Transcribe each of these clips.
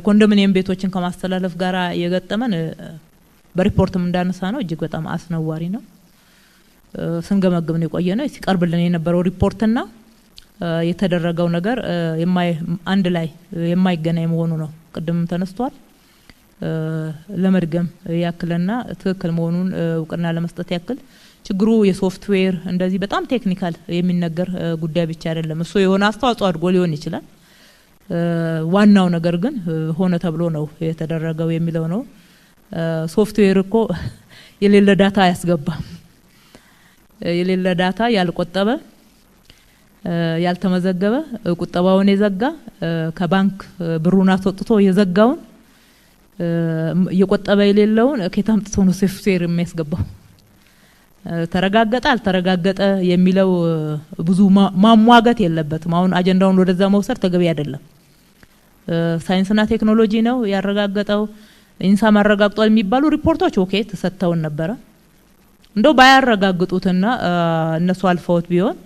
ኮንዶሚኒየም ቤቶችን ከማስተላለፍ ጋር የገጠመን በሪፖርትም እንዳነሳ ነው እጅግ በጣም አስነዋሪ ነው። ስንገመግም ነው የቆየ ነው ሲቀርብልን የነበረው ሪፖርትና የተደረገው ነገር አንድ ላይ የማይገናኝ መሆኑ ነው ቅድም ተነስቷል። ለመድገም ያክልና ትክክል መሆኑን እውቅና ለመስጠት ያክል ችግሩ የሶፍትዌር እንደዚህ በጣም ቴክኒካል የሚነገር ጉዳይ ብቻ አይደለም። እሱ የሆነ አስተዋጽኦ አድርጎ ሊሆን ይችላል። ዋናው ነገር ግን ሆነ ተብሎ ነው የተደረገው የሚለው ነው። ሶፍትዌር እኮ የሌለ ዳታ ያስገባ የሌለ ዳታ ያልቆጠበ ያልተመዘገበ ቁጠባውን የዘጋ ከባንክ ብሩን አስወጥቶ የዘጋውን የቆጠበ የሌለውን ከታምጥቶ ነው ሶፍትዌር የሚያስገባው። ተረጋገጠ አልተረጋገጠ የሚለው ብዙ ማሟገት የለበትም። አሁን አጀንዳውን ወደዛ መውሰድ ተገቢ አይደለም። ሳይንስና ቴክኖሎጂ ነው ያረጋገጠው ኢንሳ ማረጋግጧል የሚባሉ ሪፖርቶች ኦኬ ተሰጥተውን ነበር። እንደው ባያረጋግጡትና እነሱ አልፈውት ቢሆን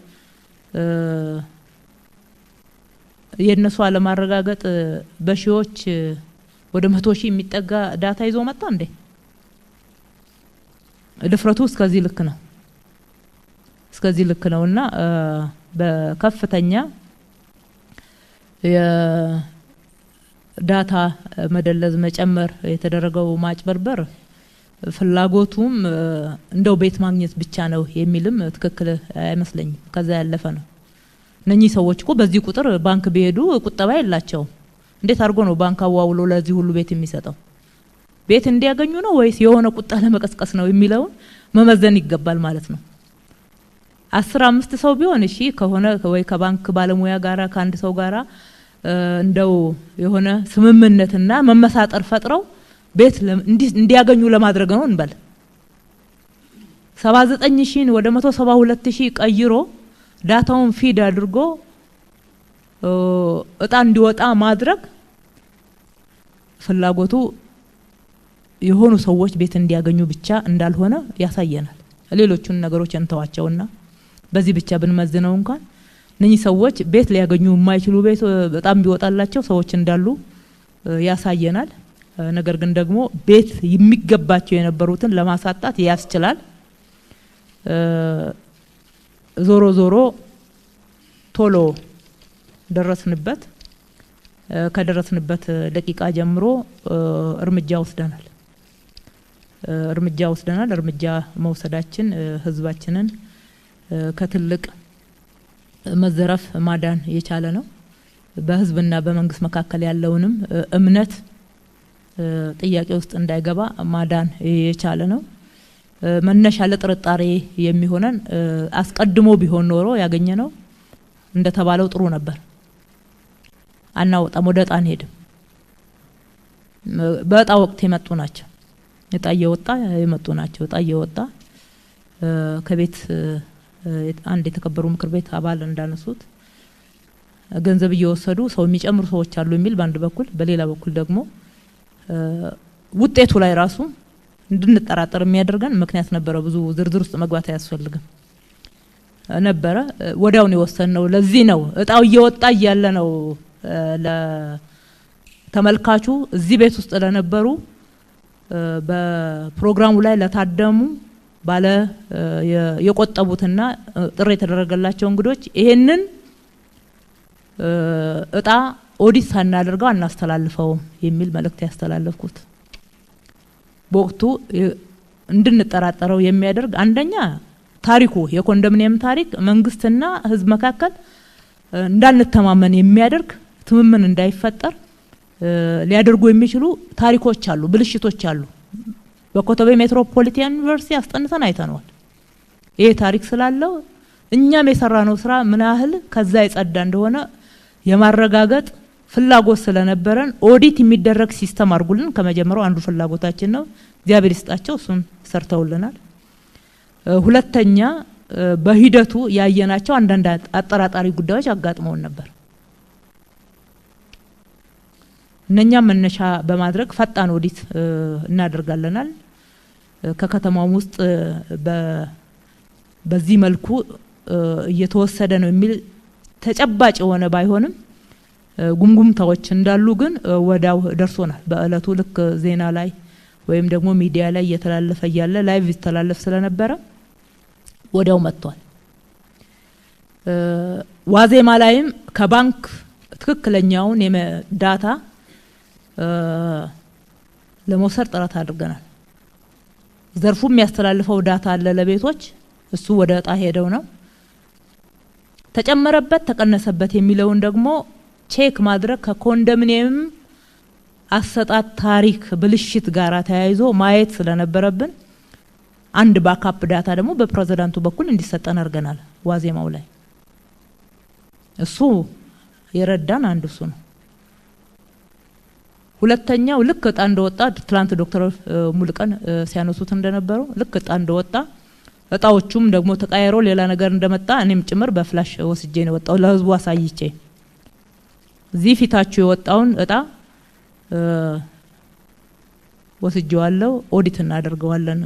የነሱ አለማረጋገጥ በሺዎች ወደ 100,000 የሚጠጋ ዳታ ይዞ መጣ እንዴ? ድፍረቱ እስከዚህ ልክ ነውና በከፍተኛ የዳታ መደለዝ መጨመር የተደረገው ማጭበርበር ፍላጎቱም እንደው ቤት ማግኘት ብቻ ነው የሚልም ትክክል አይመስለኝም። ከዛ ያለፈ ነው። እነኚህ ሰዎች እኮ በዚህ ቁጥር ባንክ ቢሄዱ ቁጠባ የላቸውም። እንዴት አድርጎ ነው ባንክ አዋውሎ ለዚህ ሁሉ ቤት የሚሰጠው? ቤት እንዲያገኙ ነው ወይስ የሆነ ቁጣ ለመቀስቀስ ነው የሚለው መመዘን ይገባል ማለት ነው። 15 ሰው ቢሆን እሺ ከሆነ ወይ ከባንክ ባለሙያ ጋራ ከአንድ ሰው ጋራ እንደው የሆነ ስምምነትና መመሳጠር ፈጥረው ቤት እንዲያገኙ ለማድረግ ነው እንበል። 79,000 ወደ 172,000 ቀይሮ ዳታውን ፊድ አድርጎ እጣ እንዲወጣ ማድረግ ፍላጎቱ የሆኑ ሰዎች ቤት እንዲያገኙ ብቻ እንዳልሆነ ያሳየናል። ሌሎቹን ነገሮች እንተዋቸውና በዚህ ብቻ ብንመዝነው እንኳን እነኚህ ሰዎች ቤት ሊያገኙ የማይችሉ ቤት በጣም ቢወጣላቸው ሰዎች እንዳሉ ያሳየናል። ነገር ግን ደግሞ ቤት የሚገባቸው የነበሩትን ለማሳጣት ያስችላል። ዞሮ ዞሮ ቶሎ ደረስንበት። ከደረስንበት ደቂቃ ጀምሮ እርምጃ ወስደናል። እርምጃ መውሰዳችን ህዝባችንን ከትልቅ መዘረፍ ማዳን የቻለ ነው። በህዝብና በመንግስት መካከል ያለውንም እምነት ጥያቄ ውስጥ እንዳይገባ ማዳን የቻለ ነው። መነሻ ለጥርጣሬ የሚሆነን አስቀድሞ ቢሆን ኖሮ ያገኘነው እንደተባለው ጥሩ ነበር። አናወጣም፣ ወደ እጣ አንሄድም። በእጣ ወቅት የመጡ ናቸው። እጣ እየወጣ የመጡ ናቸው። እጣ እየወጣ ከቤት አንድ የተከበሩ ምክር ቤት አባል እንዳነሱት ገንዘብ እየወሰዱ ሰው የሚጨምሩ ሰዎች አሉ የሚል በአንድ በኩል፣ በሌላ በኩል ደግሞ ውጤቱ ላይ ራሱ እንድንጠራጠር የሚያደርገን ምክንያት ነበረ። ብዙ ዝርዝር ውስጥ መግባት አያስፈልግም ነበረ። ወዲያውኑ የወሰነው ለዚህ ነው። እጣው እየወጣ እያለ ነው ለተመልካቹ እዚህ ቤት ውስጥ ለነበሩ በፕሮግራሙ ላይ ለታደሙ ባለ የቆጠቡትና ጥሪ የተደረገላቸው እንግዶች ይሄንን እጣ ኦዲት ሳናደርገው አናስተላልፈው የሚል መልእክት ያስተላለፍኩት። በወቅቱ እንድንጠራጠረው የሚያደርግ አንደኛ ታሪኩ የኮንዶሚኒየም ታሪክ መንግስትና ህዝብ መካከል እንዳንተማመን የሚያደርግ ትምምን እንዳይፈጠር ሊያደርጉ የሚችሉ ታሪኮች አሉ፣ ብልሽቶች አሉ። በኮተቤ ሜትሮፖሊታን ዩኒቨርሲቲ አስጠንተን አይተናል። ይሄ ታሪክ ስላለው እኛም የሰራነው ስራ ምን ያህል ከዛ የጸዳ እንደሆነ የማረጋገጥ ፍላጎት ስለነበረን ኦዲት የሚደረግ ሲስተም አርጉልን ከመጀመሪያው አንዱ ፍላጎታችን ነው። እግዚአብሔር ይስጣቸው እሱን ሰርተውልናል። ሁለተኛ በሂደቱ ያየናቸው አንዳንድ አጠራጣሪ ጉዳዮች አጋጥመውን ነበር። እነኛም መነሻ በማድረግ ፈጣን ኦዲት እናደርጋለናል። ከከተማው ውስጥ በዚህ መልኩ እየተወሰደ ነው የሚል ተጨባጭ የሆነ ባይሆንም ጉምጉምታዎች እንዳሉ ግን ወዳው ደርሶናል በእለቱ ልክ ዜና ላይ ወይም ደግሞ ሚዲያ ላይ እየተላለፈ ያለ ላይቭ ይተላለፍ ስለነበረ ወዳው መጥቷል ዋዜማ ላይም ከባንክ ትክክለኛውን ዳታ ለመውሰድ ጥረት አድርገናል ዘርፉ የሚያስተላልፈው ዳታ አለ ለቤቶች እሱ ወደ እጣ ሄደው ነው ተጨመረበት ተቀነሰበት የሚለውን ደግሞ ቼክ ማድረግ ከኮንዶሚኒየም አሰጣጥ ታሪክ ብልሽት ጋር ተያይዞ ማየት ስለነበረብን አንድ ባካፕ ዳታ ደግሞ በፕሬዝዳንቱ በኩል እንዲሰጠን አድርገናል ዋዜማው ላይ እሱ የረዳን አንዱ እሱ ነው ሁለተኛው ልክ እጣ እንደወጣ ትላንት ዶክተር ሙልቀን ሲያነሱት እንደነበረው ልክ እጣ እንደወጣ እጣዎቹም ደግሞ ተቃየሮ ሌላ ነገር እንደመጣ እኔም ጭምር በፍላሽ ወስጄ ነው ወጣው ለህዝቡ አሳይቼ እዚህ ፊታችሁ የወጣውን እጣ ወስጄዋለሁ ኦዲት እናደርገዋለን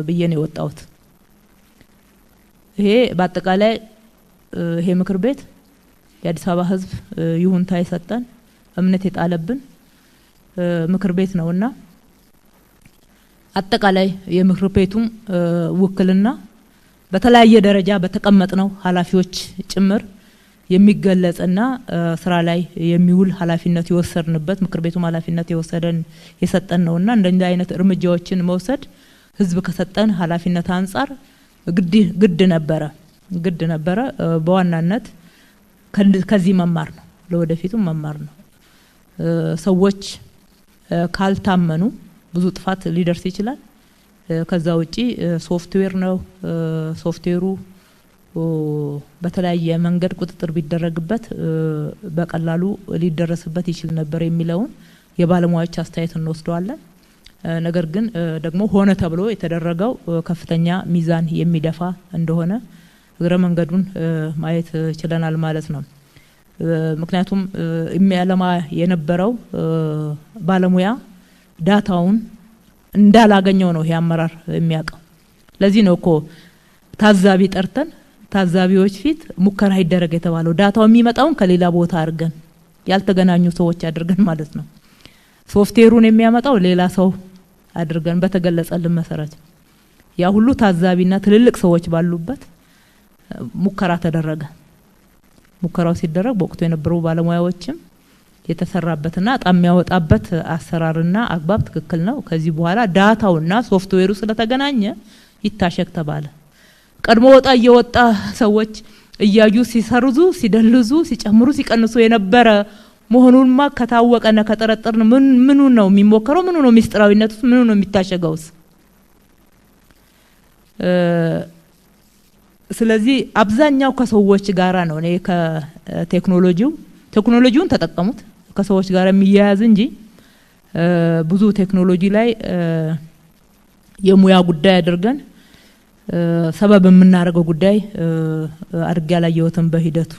ብዬ ነው የወጣሁት ይሄ በአጠቃላይ ይሄ ምክር ቤት የአዲስ አበባ ህዝብ ይሁንታ የሰጠን እምነት የጣለብን ምክር ቤት ነውና አጠቃላይ የምክር ቤቱም ውክልና በተለያየ ደረጃ በተቀመጥነው ኃላፊዎች ጭምር የሚገለጽና ስራ ላይ የሚውል ኃላፊነት ይወሰድንበት ምክር ቤቱም ኃላፊነት የሰጠን ነውና እንደኛ አይነት እርምጃዎችን መውሰድ ህዝብ ከሰጠን ኃላፊነት አንፃር ግድ ነበረ በዋናነት ከዚህ መማር ነው ለወደፊቱም መማር ነው ሰዎች ካልታመኑ ብዙ ጥፋት ሊደርስ ይችላል ከዛ ውጪ ሶፍትዌር ነው ሶፍትዌሩ በተለያየ መንገድ ቁጥጥር ቢደረግበት በቀላሉ ሊደረስበት ይችላል ነበር የሚለው የባለሙያዎች አስተያየት እንወስደዋለን ነገር ግን ደግሞ ሆነ ተብሎ የተደረገው ከፍተኛ ሚዛን የሚደፋ እንደሆነ እግረ መንገዱን ማየት ይችላል ማለት ነው ምክንያቱም የሚያለማ የነበረው ባለሙያ ዳታውን እንዳላገኘው ነው ያመራር የሚያቀው ለዚህ ነው እኮ ታዛቢ ጠርተን ታዛቢዎች ፊት ሙከራ ይደረግ የተባለው ዳታው የሚመጣውን ከሌላ ቦታ አድርገን ያልተገናኙ ሰዎች አድርገን ማለት ነው ሶፍትዌሩን የሚያመጣው ሌላ ሰው አድርገን በተገለጸልን መሰረት ያ ሁሉ ታዛቢና ትልልቅ ሰዎች ባሉበት ሙከራ ተደረገ ሙከራው ሲደረግ በወቅቱ የነበሩ ባለሙያዎችም የተሰራበትና ጣም ያወጣበት አሰራርና አግባብ ትክክል ነው ከዚህ በኋላ ዳታውና ሶፍትዌሩ ስለተገናኘ ይታሸክ ተባለ ቀድሞ ወጣ ሰዎች እያዩ ሲሰርዙ ሲደልዙ ሲጨምሩ ሲቀንሱ የነበረ መሆኑንማ ከታወቀና ከጠረጠርን ምኑ ነው የሚሞከረው ምኑ ነው ሚስጥራዊነቱ ምኑ ነው የሚታሸገውስ ስለዚህ አብዛኛው ከሰዎች ጋራ ነው እኔ ቴክኖሎጂውን ተጠቀሙት ከሰዎች ጋር የሚያያዝ እንጂ ብዙ ቴክኖሎጂ ላይ የሙያ ጉዳይ አድርገን ሰበብ የምናደርገው ጉዳይ አድርጋ ላይ የወተን በሂደቱ